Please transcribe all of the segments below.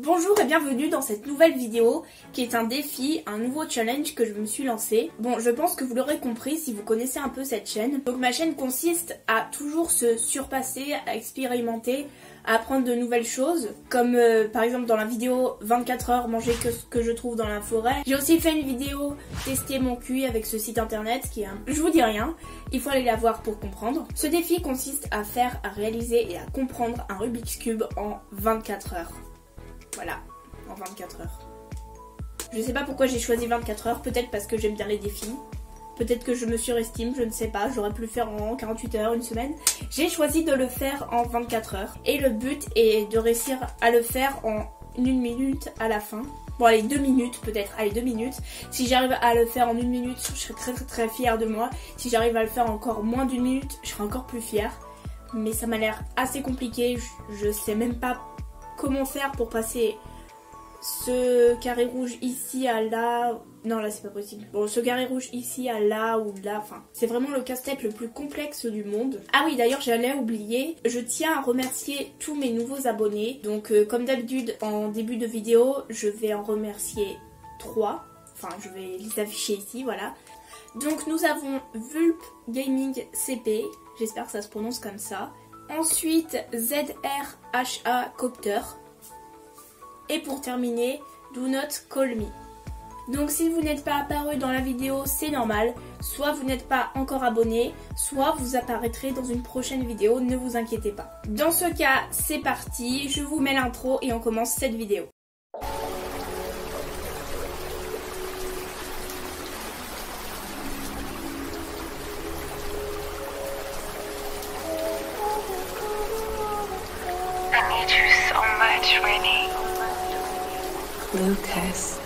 Bonjour et bienvenue dans cette nouvelle vidéo qui est un défi, un nouveau challenge que je me suis lancé. Bon, je pense que vous l'aurez compris si vous connaissez un peu cette chaîne. Donc ma chaîne consiste à toujours se surpasser, à expérimenter, à apprendre de nouvelles choses. Comme par exemple dans la vidéo 24 heures manger que ce que je trouve dans la forêt. J'ai aussi fait une vidéo tester mon QI avec ce site internet qui est un... Je vous dis rien, il faut aller la voir pour comprendre. Ce défi consiste à faire, à réaliser et à comprendre un Rubik's Cube en 24 heures. Voilà, en 24 heures. Je sais pas pourquoi j'ai choisi 24 heures, peut-être parce que j'aime bien les défis. Peut-être que je me surestime, je ne sais pas, j'aurais pu le faire en 48 heures, une semaine. J'ai choisi de le faire en 24 heures. Et le but est de réussir à le faire en 1 minute à la fin. Bon allez, 2 minutes peut-être, allez 2 minutes. Si j'arrive à le faire en 1 minute, je serai très fière de moi. Si j'arrive à le faire encore moins d'1 minute, je serai encore plus fière. Mais ça m'a l'air assez compliqué, je sais même pas comment faire pour passer ce carré rouge ici à là. Non, là c'est pas possible. Bon, ce carré rouge ici à là ou là, enfin, c'est vraiment le casse-tête le plus complexe du monde. Ah oui, d'ailleurs j'allais oublier, je tiens à remercier tous mes nouveaux abonnés. Donc comme d'habitude en début de vidéo, je vais en remercier 3. Enfin, je vais les afficher ici, voilà. Donc nous avons Vulp Gaming CP, j'espère que ça se prononce comme ça. Ensuite, ZRHA Copter. Et pour terminer, Do Not Call Me. Donc si vous n'êtes pas apparu dans la vidéo, c'est normal. Soit vous n'êtes pas encore abonné, soit vous apparaîtrez dans une prochaine vidéo, ne vous inquiétez pas. Dans ce cas, c'est parti, je vous mets l'intro et on commence cette vidéo. Lucas.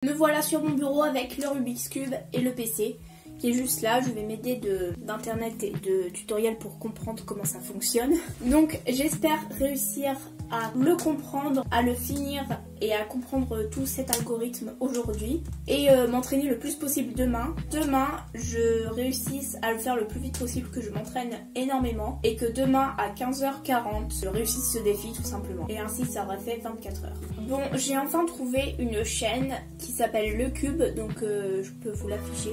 Me voilà sur mon bureau avec le Rubik's Cube et le PC qui est juste là. Je vais m'aider d'internet et de tutoriels pour comprendre comment ça fonctionne. Donc j'espère réussir à le comprendre, à le finir et à comprendre tout cet algorithme aujourd'hui et m'entraîner le plus possible demain. Demain, je réussisse à le faire le plus vite possible, que je m'entraîne énormément et que demain à 15h40, je réussisse ce défi tout simplement. Et ainsi, ça aurait fait 24 heures. Bon, j'ai enfin trouvé une chaîne qui s'appelle Le Cube, donc je peux vous l'afficher.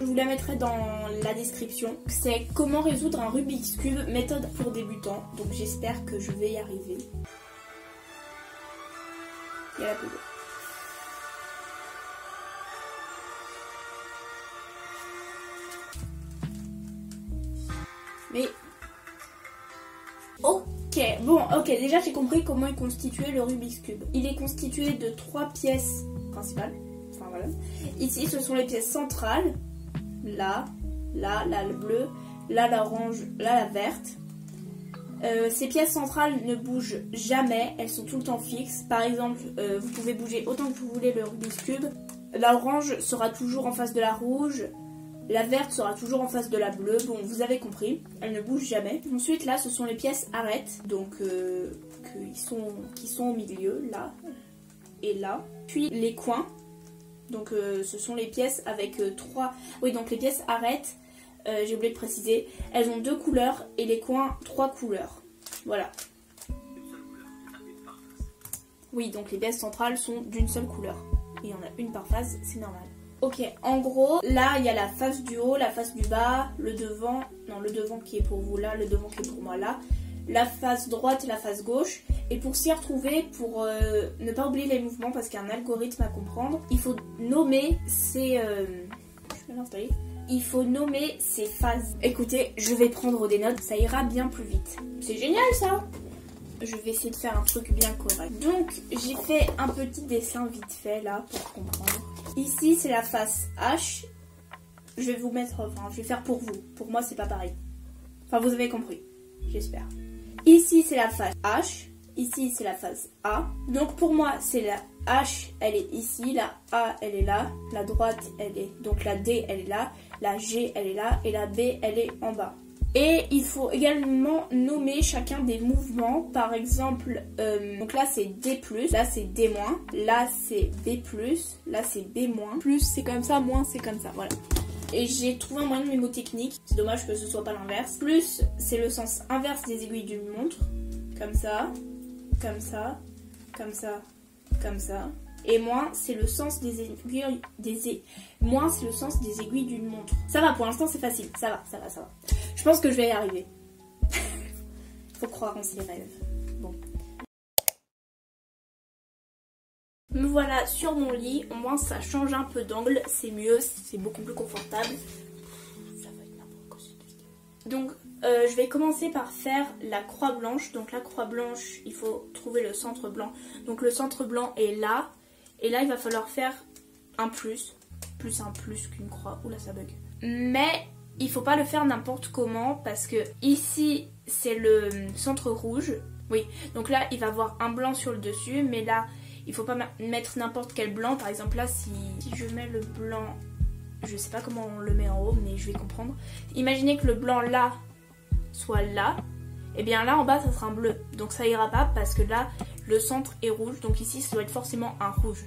Je vous la mettrai dans la description. C'est comment résoudre un Rubik's Cube, méthode pour débutants. Donc j'espère que je vais y arriver. Il y a la pub. Mais... ok, bon, ok, déjà j'ai compris comment est constitué le Rubik's Cube. Il est constitué de 3 pièces principales. Enfin voilà. Ici, ce sont les pièces centrales. Là le bleu, là l'orange, là la verte. Ces pièces centrales ne bougent jamais, elles sont tout le temps fixes. Par exemple, vous pouvez bouger autant que vous voulez le Rubik's Cube. L'orange sera toujours en face de la rouge, la verte sera toujours en face de la bleue. Bon, vous avez compris, elles ne bougent jamais. Ensuite, là, ce sont les pièces arêtes, donc qui sont au milieu, là et là. Puis les coins. Donc ce sont les pièces avec 3... Oui, donc les pièces arêtes, j'ai oublié de préciser, elles ont 2 couleurs et les coins 3 couleurs. Voilà. Oui, donc les pièces centrales sont d'une seule couleur. Et il y en a une par face, c'est normal. Ok, en gros, là il y a la face du haut, la face du bas, le devant... Non, le devant qui est pour vous là, le devant qui est pour moi là. La face droite et la face gauche. Et pour s'y retrouver, pour ne pas oublier les mouvements parce qu'il y a un algorithme à comprendre, il faut nommer ces... je vais l'installer. Il faut nommer ces phases. Écoutez, je vais prendre des notes, ça ira bien plus vite. C'est génial ça! Je vais essayer de faire un truc bien correct. Donc, j'ai fait un petit dessin vite fait là pour comprendre. Ici, c'est la face H. Je vais vous mettre... Enfin, je vais faire pour vous. Pour moi, c'est pas pareil. Enfin, vous avez compris. J'espère. Ici, c'est la face H. Ici, c'est la face A. Donc, pour moi, c'est la H, elle est ici. La A, elle est là. La droite, elle est... Donc, la D, elle est là. La G, elle est là. Et la B, elle est en bas. Et il faut également nommer chacun des mouvements. Par exemple, donc là c'est D+, là c'est D-, là c'est B+, là c'est B-, plus c'est comme ça, moins c'est comme ça, voilà. Et j'ai trouvé un moyen de mémotechnique, c'est dommage que ce soit pas l'inverse. Plus c'est le sens inverse des aiguilles d'une montre, comme ça, comme ça, comme ça, comme ça. Et moins c'est le sens des aiguilles moins c'est le sens des aiguilles d'une montre. Ça va, pour l'instant c'est facile, ça va. Je pense que je vais y arriver. Faut croire en ses rêves. Bon. Me voilà sur mon lit, au moins ça change un peu d'angle, c'est mieux, c'est beaucoup plus confortable. Ça va être n'importe quoi cette vidéo. Donc je vais commencer par faire la croix blanche. Donc la croix blanche, il faut trouver le centre blanc. Donc le centre blanc est là. Et là il va falloir faire un plus qu'une croix. Oula ça bug. Mais il faut pas le faire n'importe comment parce que ici c'est le centre rouge. Oui, donc là il va avoir un blanc sur le dessus, mais là il faut pas mettre n'importe quel blanc. Par exemple là si je mets le blanc, je sais pas comment on le met en haut mais je vais comprendre. Imaginez que le blanc là soit là, et bien là en bas ça sera un bleu. Donc ça ira pas parce que là le centre est rouge, donc ici ça doit être forcément un rouge.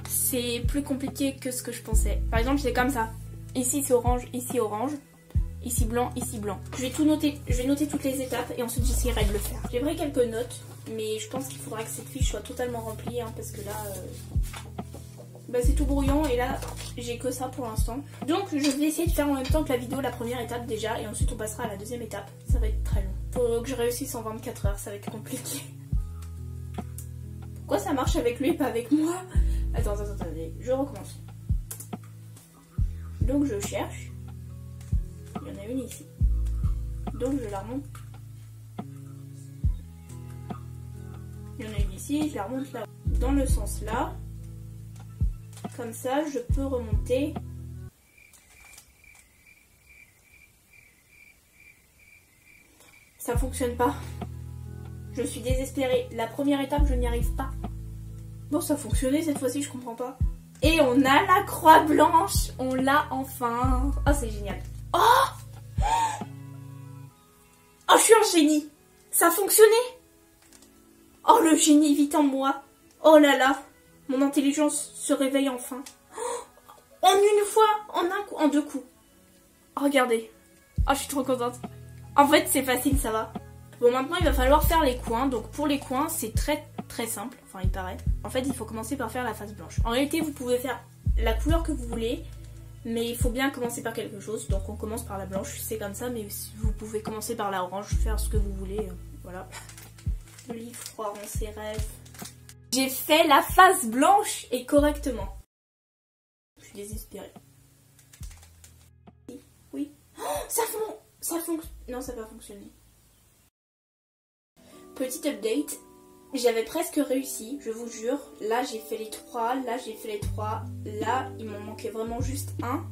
C'est plus compliqué que ce que je pensais. Par exemple c'est comme ça. Ici c'est orange, ici blanc, ici blanc. Je vais tout noter, je vais noter toutes les étapes et ensuite j'essaierai de le faire. J'ai pris quelques notes, mais je pense qu'il faudra que cette fiche soit totalement remplie hein, parce que là bah, c'est tout brouillon et là j'ai que ça pour l'instant. Donc je vais essayer de faire en même temps que la vidéo la première étape déjà et ensuite on passera à la deuxième étape. Ça va être très long. Faut que je réussisse en 24 heures, ça va être compliqué. Pourquoi ça marche avec lui et pas avec moi? Attendez, je recommence. Donc je cherche. Il y en a une ici. Donc je la remonte. Il y en a une ici, je la remonte là. Dans le sens là. Comme ça, je peux remonter. Ça fonctionne pas. Je suis désespérée. La première étape, je n'y arrive pas. Bon, ça a fonctionné cette fois-ci, je comprends pas. Et on a la croix blanche. On l'a enfin. Oh, c'est génial. Oh, oh, je suis un génie. Ça a fonctionné. Oh, le génie vit en moi. Oh là là. Mon intelligence se réveille enfin. Oh, en une fois, en un coup, en deux coups. Oh, regardez. Oh, je suis trop contente. En fait, c'est facile, ça va. Bon, maintenant, il va falloir faire les coins. Donc, pour les coins, c'est très simple. Enfin, il paraît. En fait, il faut commencer par faire la face blanche. En réalité, vous pouvez faire la couleur que vous voulez. Mais il faut bien commencer par quelque chose. Donc, on commence par la blanche. C'est comme ça. Mais vous pouvez commencer par la orange. Faire ce que vous voulez. Voilà. Le livre croire en ses rêves. J'ai fait la face blanche et correctement. Je suis désespérée. Oui. Oh, ça fonctionne. Non, ça n'a pas fonctionné. Petit update. J'avais presque réussi, je vous jure. Là, j'ai fait les trois. Là, j'ai fait les trois. Là, il m'en manquait vraiment juste un.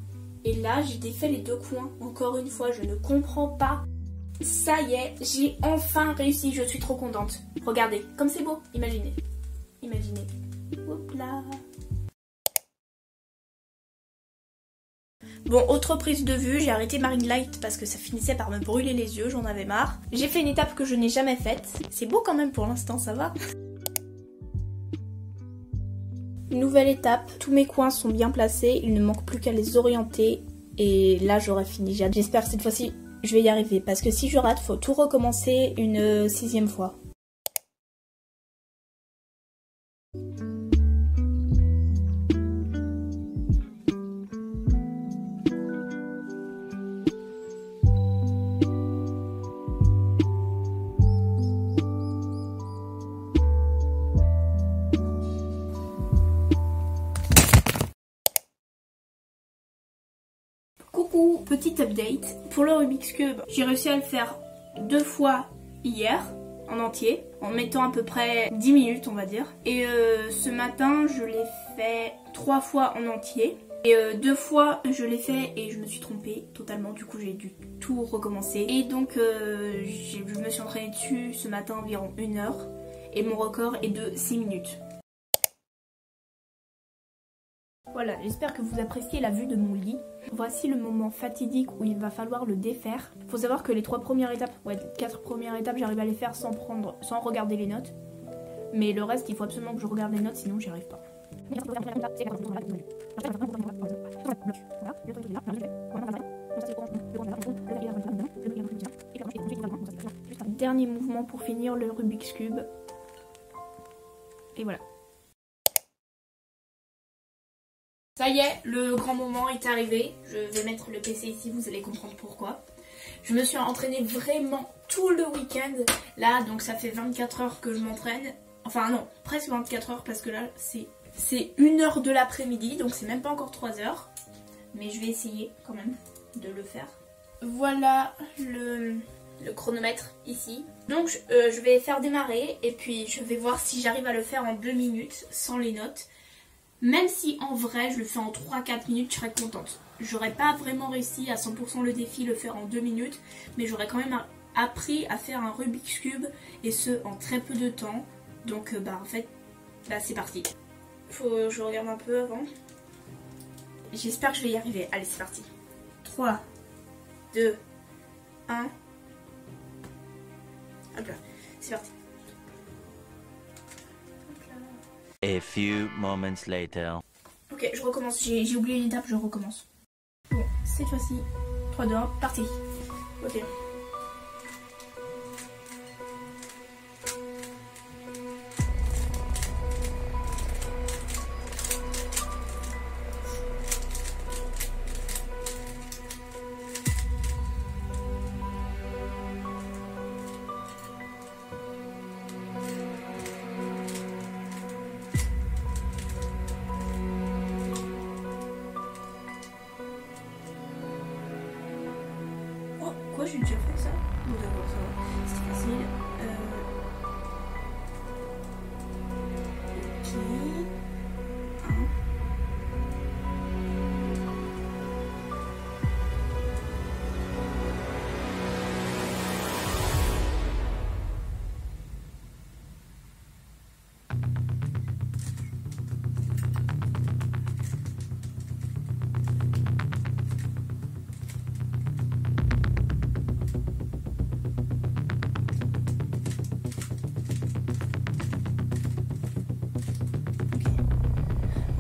Et là, j'ai défait les deux coins. Encore une fois, je ne comprends pas. Ça y est, j'ai enfin réussi. Je suis trop contente. Regardez, comme c'est beau. Imaginez. Imaginez. Hop là. Bon, autre prise de vue, j'ai arrêté Marine Light parce que ça finissait par me brûler les yeux, j'en avais marre. J'ai fait une étape que je n'ai jamais faite. C'est beau quand même pour l'instant, ça va. Nouvelle étape, tous mes coins sont bien placés, il ne manque plus qu'à les orienter. Et là j'aurai fini, j'espère que cette fois-ci je vais y arriver. Parce que si je rate, faut tout recommencer une 6e fois. Coucou, petit update. Pour le Rubik's Cube, j'ai réussi à le faire 2 fois hier, en entier, en mettant à peu près 10 minutes on va dire. Et ce matin, je l'ai fait 3 fois en entier. Et 2 fois, je l'ai fait et je me suis trompée totalement. Du coup, j'ai dû tout recommencer. Et donc, je me suis entraînée dessus ce matin environ 1 heure. Et mon record est de 6 minutes. Voilà, j'espère que vous appréciez la vue de mon lit. Voici le moment fatidique où il va falloir le défaire. Faut savoir que les 4 premières étapes, j'arrive à les faire sans regarder les notes. Mais le reste, il faut absolument que je regarde les notes, sinon j'y arrive pas. Dernier mouvement pour finir le Rubik's Cube. Et voilà. Ça y est, le grand moment est arrivé. Je vais mettre le PC ici, vous allez comprendre pourquoi. Je me suis entraînée vraiment tout le week-end. Là, donc ça fait 24 heures que je m'entraîne. Enfin non, presque 24 heures parce que là, c'est 1 heure de l'après-midi. Donc c'est même pas encore 3 heures. Mais je vais essayer quand même de le faire. Voilà le chronomètre ici. Donc je vais faire démarrer et puis je vais voir si j'arrive à le faire en 2 minutes sans les notes. Même si en vrai je le fais en 3-4 minutes, je serais contente. J'aurais pas vraiment réussi à 100% le défi, le faire en 2 minutes, mais j'aurais quand même appris à faire un Rubik's Cube et ce en très peu de temps. Donc en fait, c'est parti. Faut que je regarde un peu avant. J'espère que je vais y arriver. Allez, c'est parti. 3, 2, 1. Hop là, c'est parti. A few moments later. Ok, je recommence. J'ai oublié une étape, je recommence. Bon, cette fois-ci, 3, 2, 1, parti. Ok. Quoi, j'ai déjà fait ça? Bon, d'accord, ça va. C'est facile.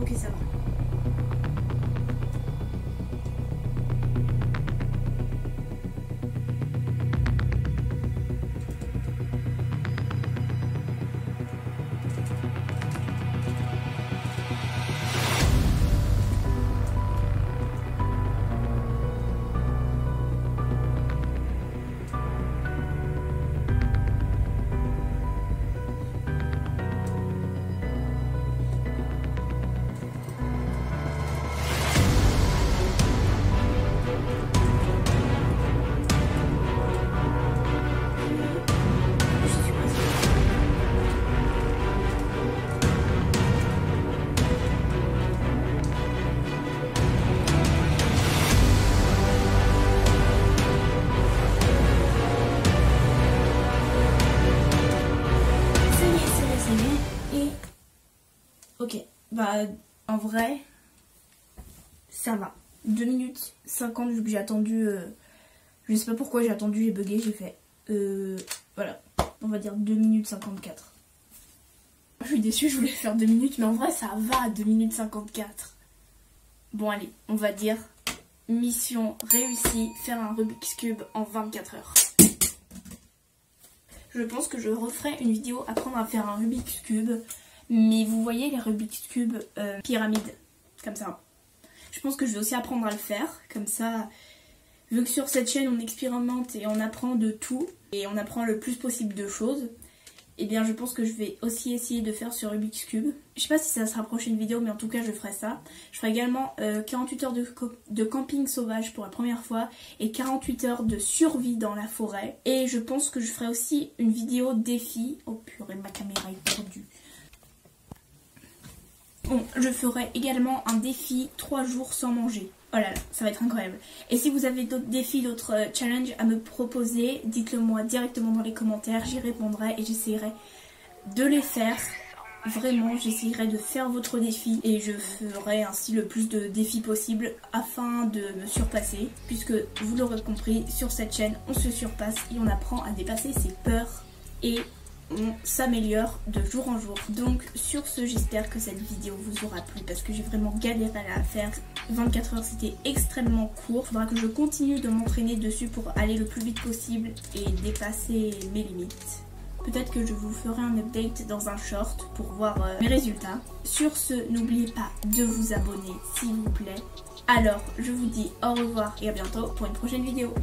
Ok, ça va. Ok, en vrai, ça va. 2 minutes 50 vu que j'ai attendu, je sais pas pourquoi j'ai attendu, j'ai bugué, j'ai fait, voilà, on va dire 2 minutes 54. Je suis déçue, je voulais faire 2 minutes, mais en vrai ça va, 2 minutes 54. Bon allez, on va dire mission réussie, faire un Rubik's Cube en 24 heures. Je pense que je referai une vidéo apprendre à faire un Rubik's Cube. Mais vous voyez les Rubik's Cube pyramides, comme ça. Je pense que je vais aussi apprendre à le faire, comme ça. Vu que sur cette chaîne on expérimente et on apprend de tout, et on apprend le plus possible de choses, et bien je pense que je vais aussi essayer de faire ce Rubik's Cube. Je sais pas si ça sera la prochaine vidéo, mais en tout cas je ferai ça. Je ferai également 48 heures de camping sauvage pour la première fois, et 48 heures de survie dans la forêt. Et je pense que je ferai aussi une vidéo défi. Oh purée, ma caméra est perdue. Bon, je ferai également un défi 3 jours sans manger. Oh là là, ça va être incroyable. Et si vous avez d'autres défis, d'autres challenges à me proposer, dites-le moi directement dans les commentaires. J'y répondrai et j'essaierai de les faire. vraiment j'essayerai de faire votre défi et je ferai ainsi le plus de défis possible afin de me surpasser, puisque vous l'aurez compris, sur cette chaîne on se surpasse et on apprend à dépasser ses peurs et on s'améliore de jour en jour. Donc sur ce, j'espère que cette vidéo vous aura plu parce que j'ai vraiment galéré à la faire. 24 heures c'était extrêmement court, il faudra que je continue de m'entraîner dessus pour aller le plus vite possible et dépasser mes limites. Peut-être que je vous ferai un update dans un short pour voir mes résultats. Sur ce, n'oubliez pas de vous abonner s'il vous plaît. Alors je vous dis au revoir et à bientôt pour une prochaine vidéo.